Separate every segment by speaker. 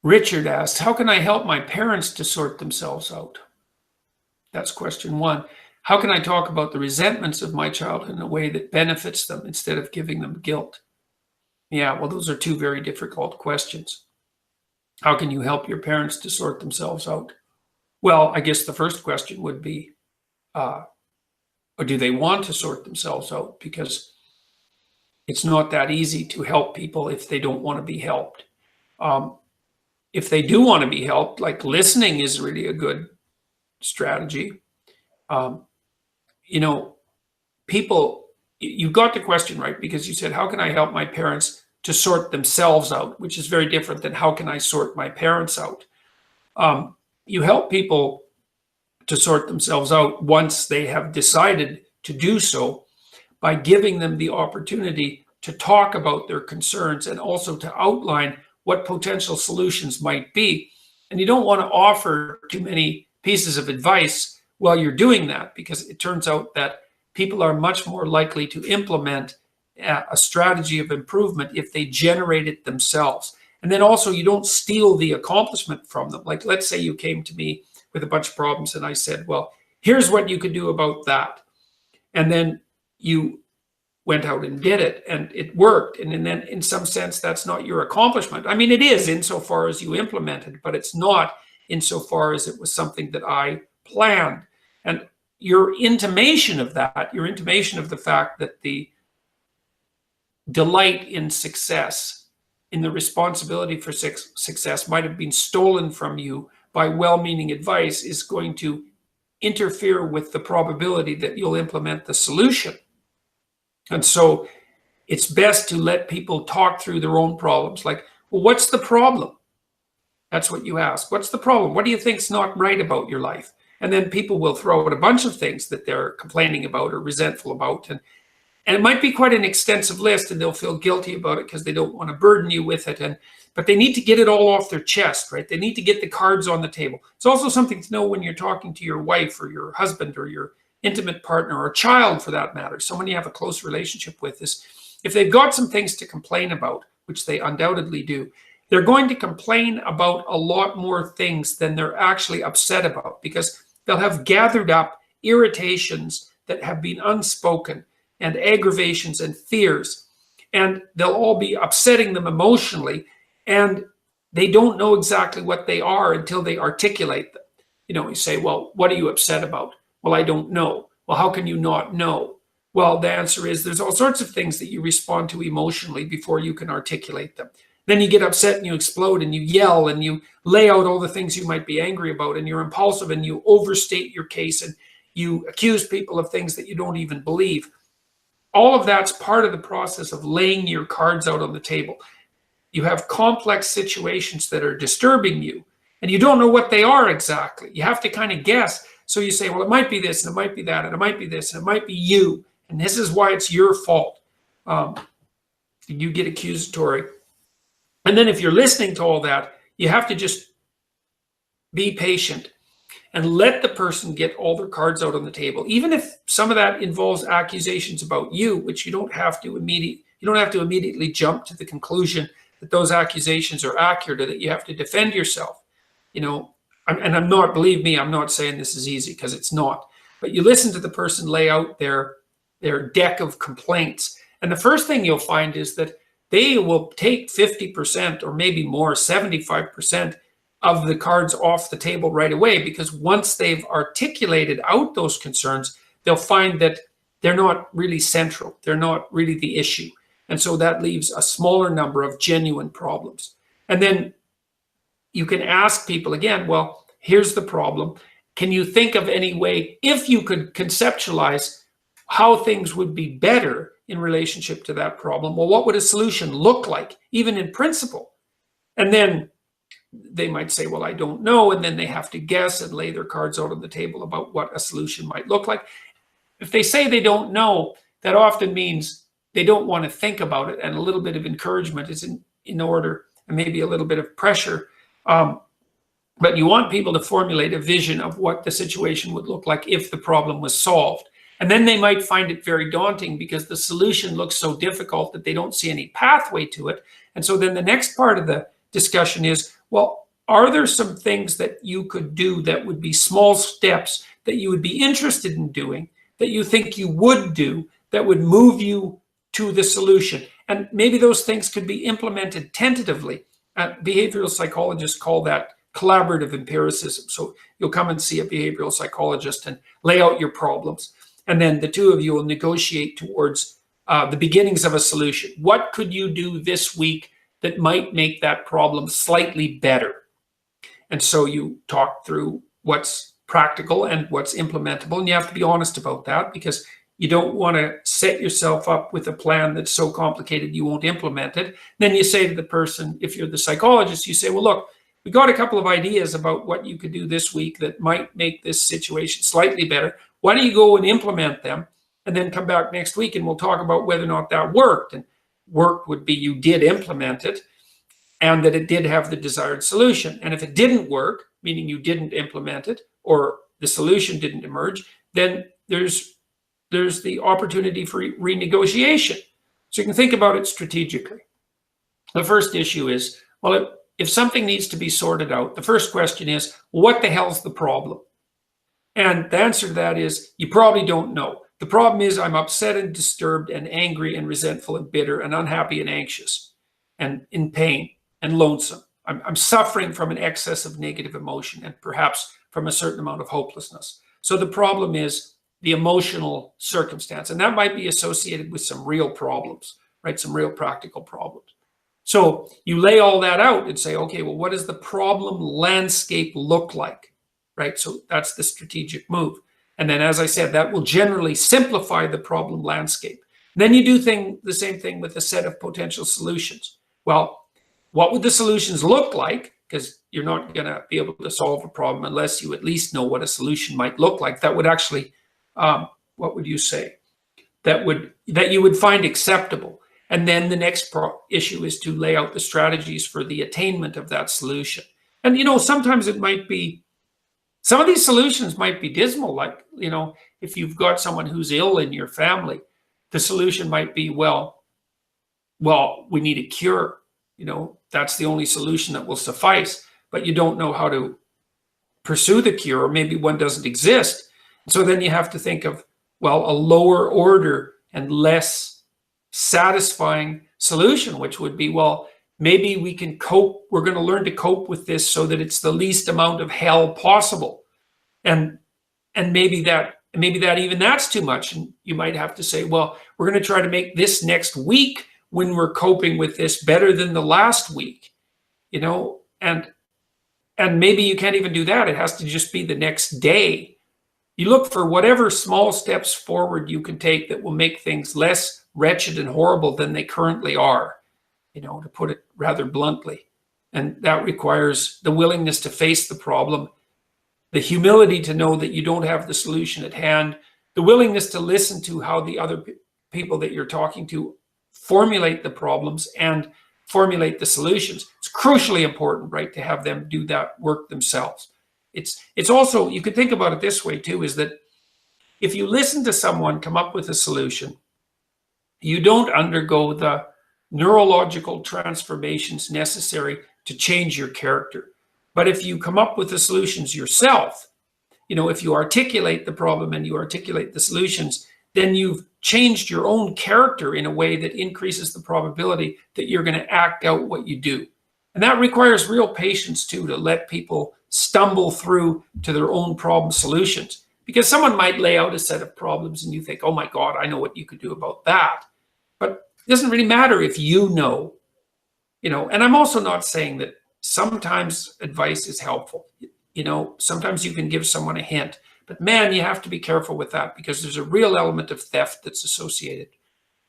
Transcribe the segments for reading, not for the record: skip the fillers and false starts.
Speaker 1: Richard asked, how can I help my parents to sort themselves out? That's question one. How can I talk about the resentments of my child in a way that benefits them instead of giving them guilt? Yeah, well, those are two very difficult questions. How can you help your parents to sort themselves out? Well, I guess the first question would be, or do they want to sort themselves out? Because it's not that easy to help people if they don't want to be helped. If they do want to be helped, like listening is really a good strategy. People, you got the question right, because you said, how can I help my parents to sort themselves out, which is very different than how can I sort my parents out. You help people to sort themselves out once they have decided to do so by giving them the opportunity to talk about their concerns and also to outline what potential solutions might be. And you don't want to offer too many pieces of advice while you're doing that, because it turns out that people are much more likely to implement a strategy of improvement if they generate it themselves. And then also, you don't steal the accomplishment from them. Like, let's say you came to me with a bunch of problems and I said, well, here's what you could do about that. And then you went out and did it and it worked. And then in some sense, that's not your accomplishment. I mean, it is insofar as you implemented, but it's not insofar as it was something that I planned. And your intimation of that, your intimation of the fact that the delight in success, in the responsibility for success might have been stolen from you by well-meaning advice, is going to interfere with the probability that you'll implement the solution. And so it's best to let people talk through their own problems. Like, well, what's the problem? That's what you ask. What's the problem? What do you think's not right about your life? And then people will throw out a bunch of things that they're complaining about or resentful about. And it might be quite an extensive list, and they'll feel guilty about it because they don't want to burden you with it. But they need to get it all off their chest, right? They need to get the cards on the table. It's also something to know when you're talking to your wife or your husband or your intimate partner or child, for that matter, someone you have a close relationship with, is if they've got some things to complain about, which they undoubtedly do, they're going to complain about a lot more things than they're actually upset about, because they'll have gathered up irritations that have been unspoken and aggravations and fears, and they'll all be upsetting them emotionally, and they don't know exactly what they are until they articulate them. You say, well, what are you upset about? Well, I don't know. Well, how can you not know? Well, the answer is there's all sorts of things that you respond to emotionally before you can articulate them. Then you get upset and you explode and you yell and you lay out all the things you might be angry about, and you're impulsive and you overstate your case and you accuse people of things that you don't even believe. All of that's part of the process of laying your cards out on the table. You have complex situations that are disturbing you, and you don't know what they are exactly. You have to kind of guess. So you say, well, it might be this, and it might be that, and it might be this, and it might be you, and this is why it's your fault. You get accusatory. And then if you're listening to all that, you have to just be patient and let the person get all their cards out on the table. Even if some of that involves accusations about you, which you don't have to immediately jump to the conclusion that those accusations are accurate or that you have to defend yourself. Believe me, I'm not saying this is easy, because it's not. But you listen to the person lay out their deck of complaints. And the first thing you'll find is that they will take 50% or maybe more, 75% of the cards off the table right away, because once they've articulated out those concerns, they'll find that they're not really central. They're not really the issue. And so that leaves a smaller number of genuine problems. And then you can ask people again, well, here's the problem. Can you think of any way, if you could conceptualize how things would be better in relationship to that problem? Well, what would a solution look like, even in principle? And then they might say, well, I don't know. And then they have to guess and lay their cards out on the table about what a solution might look like. If they say they don't know, that often means they don't want to think about it. And a little bit of encouragement is in order, and maybe a little bit of pressure. But you want people to formulate a vision of what the situation would look like if the problem was solved. And then they might find it very daunting because the solution looks so difficult that they don't see any pathway to it. And so then the next part of the discussion is, well, are there some things that you could do that would be small steps that you would be interested in doing, that you think you would do, that would move you to the solution? And maybe those things could be implemented tentatively. Behavioral psychologists call that collaborative empiricism. So you'll come and see a behavioral psychologist and lay out your problems. And then the two of you will negotiate towards the beginnings of a solution. What could you do this week that might make that problem slightly better? And so you talk through what's practical and what's implementable. And you have to be honest about that, because you don't want to set yourself up with a plan that's so complicated you won't implement it. Then you say to the person, if you're the psychologist, you say, well, look, we got a couple of ideas about what you could do this week that might make this situation slightly better. Why don't you go and implement them, and then come back next week and we'll talk about whether or not that worked. And work would be you did implement it and that it did have the desired solution. And if it didn't work, meaning you didn't implement it or the solution didn't emerge, then there's the opportunity for renegotiation. So you can think about it strategically. The first issue is, well, if something needs to be sorted out, the first question is, what the hell's the problem? And the answer to that is, you probably don't know. The problem is I'm upset and disturbed and angry and resentful and bitter and unhappy and anxious and in pain and lonesome. I'm suffering from an excess of negative emotion and perhaps from a certain amount of hopelessness. So the problem is the emotional circumstance, and that might be associated with some real problems, right? Some real practical problems. So you lay all that out and say, okay, well, what does the problem landscape look like, right? So that's the strategic move. And then, as I said, that will generally simplify the problem landscape. Then you do the same thing with a set of potential solutions. Well, what would the solutions look like? Because you're not going to be able to solve a problem unless you at least know what a solution might look like. That would actually, what would you say? That you would find acceptable. And then the next issue is to lay out the strategies for the attainment of that solution. And, sometimes it might be, some of these solutions might be dismal. Like, if you've got someone who's ill in your family, the solution might be, well, we need a cure. That's the only solution that will suffice, but you don't know how to pursue the cure, or maybe one doesn't exist. So then you have to think of, well, a lower order and less satisfying solution, which would be, well, maybe we can cope. We're going to learn to cope with this so that it's the least amount of hell possible. And maybe that's too much. And you might have to say, well, we're going to try to make this next week, when we're coping with this, better than the last week, and maybe you can't even do that. It has to just be the next day. You look for whatever small steps forward you can take that will make things less wretched and horrible than they currently are, to put it rather bluntly. And that requires the willingness to face the problem, the humility to know that you don't have the solution at hand, the willingness to listen to how the other people that you're talking to formulate the problems and formulate the solutions. It's crucially important, right, to have them do that work themselves. It's also, you could think about it this way too, is that if you listen to someone come up with a solution, you don't undergo the neurological transformations necessary to change your character. But if you come up with the solutions yourself, if you articulate the problem and you articulate the solutions, then you've changed your own character in a way that increases the probability that you're going to act out what you do. And that requires real patience too, to let people stumble through to their own problem solutions. Because someone might lay out a set of problems and you think, oh my God, I know what you could do about that. But it doesn't really matter if you know. And I'm also not saying that sometimes advice is helpful. Sometimes you can give someone a hint. But man, you have to be careful with that, because there's a real element of theft that's associated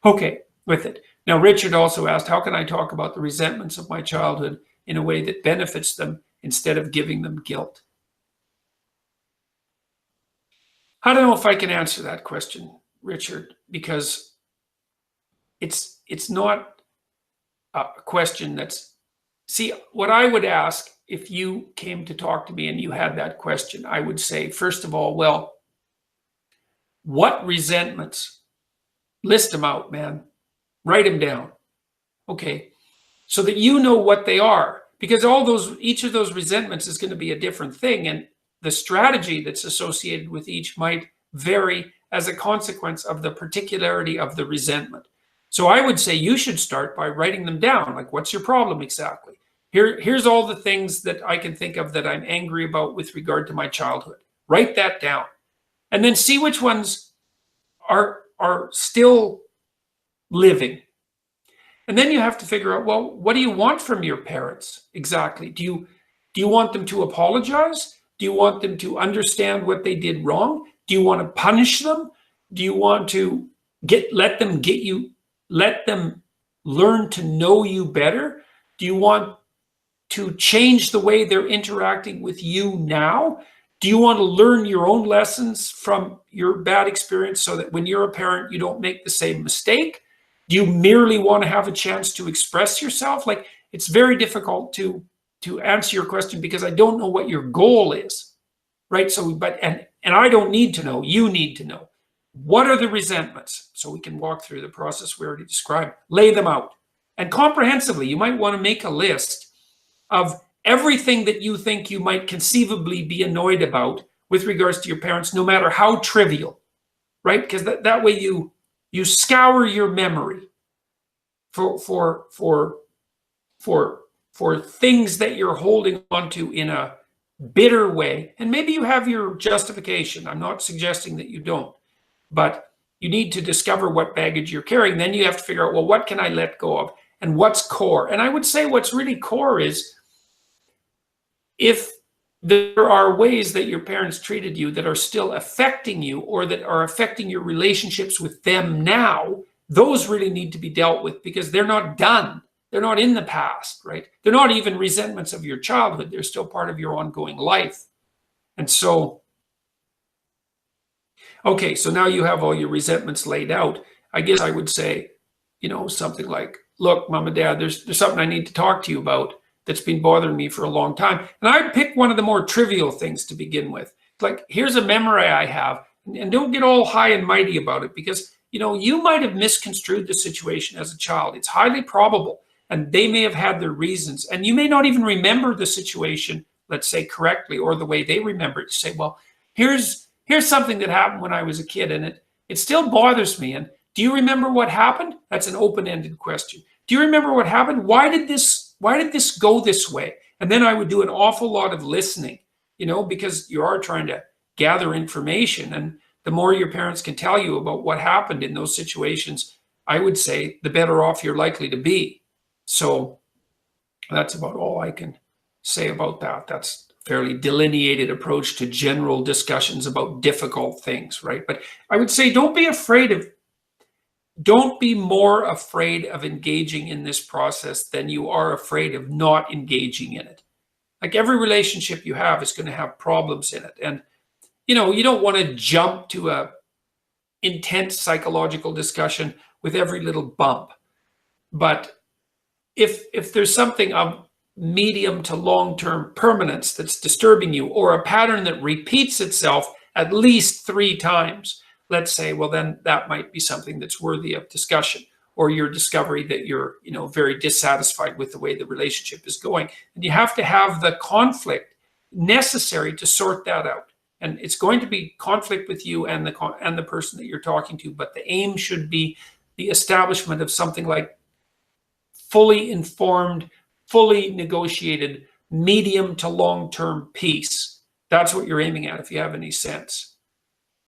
Speaker 1: with it. Now, Richard also asked, how can I talk about the resentments of my childhood in a way that benefits them instead of giving them guilt? I don't know if I can answer that question, Richard, because it's not a question that's, see, what I would ask if you came to talk to me and you had that question, I would say, first of all, well, what resentments? List them out, man. Write them down. Okay. So that you know what they are. because each of those resentments is going to be a different thing, and the strategy that's associated with each might vary as a consequence of the particularity of the resentment. So I would say you should start by writing them down. Like, what's your problem exactly? Here's all the things that I can think of that I'm angry about with regard to my childhood. Write that down. And then see which ones are still living. And then you have to figure out, well, what do you want from your parents exactly? Do you want them to apologize? Do you want them to understand what they did wrong? Do you want to punish them? Do you want to let them learn to know you better? Do you want to change the way they're interacting with you now? Do you want to learn your own lessons from your bad experience so that when you're a parent, you don't make the same mistake? Do you merely want to have a chance to express yourself? Like, it's very difficult to answer your question because I don't know what your goal is, right? So, and I don't need to know, you need to know. What are the resentments? So we can walk through the process we already described. Lay them out. And comprehensively, you might want to make a list of everything that you think you might conceivably be annoyed about with regards to your parents, no matter how trivial, right? Because that way you scour your memory for things that you're holding onto in a bitter way. And maybe you have your justification. I'm not suggesting that you don't, but you need to discover what baggage you're carrying. Then you have to figure out, well, what can I let go of? And what's core? And I would say what's really core is, if there are ways that your parents treated you that are still affecting you or that are affecting your relationships with them now, those really need to be dealt with because they're not done. They're not in the past, right? They're not even resentments of your childhood. They're still part of your ongoing life. And so, okay, so now you have all your resentments laid out. I guess I would say, something like, look, Mom and Dad, there's something I need to talk to you about that's been bothering me for a long time. And I'd pick one of the more trivial things to begin with. Like, here's a memory I have, and don't get all high and mighty about it because, you might have misconstrued the situation as a child. It's highly probable, and they may have had their reasons, and you may not even remember the situation, let's say, correctly or the way they remember it. You say, well, here's something that happened when I was a kid, and it still bothers me. And do you remember what happened? That's an open-ended question. Do you remember what happened? Why did this go this way? And then I would do an awful lot of listening, because you are trying to gather information. And the more your parents can tell you about what happened in those situations, I would say the better off you're likely to be. So that's about all I can say about that. That's a fairly delineated approach to general discussions about difficult things, right? But I would say don't be more afraid of engaging in this process than you are afraid of not engaging in it. Like, every relationship you have is going to have problems in it. And, you don't want to jump to a intense psychological discussion with every little bump. But if there's something of medium to long-term permanence that's disturbing you, or a pattern that repeats itself at least 3 times, let's say, well, then that might be something that's worthy of discussion, or your discovery that you're, very dissatisfied with the way the relationship is going. And you have to have the conflict necessary to sort that out. And it's going to be conflict with you and the person that you're talking to, but the aim should be the establishment of something like fully informed, fully negotiated, medium to long-term peace. That's what you're aiming at, if you have any sense.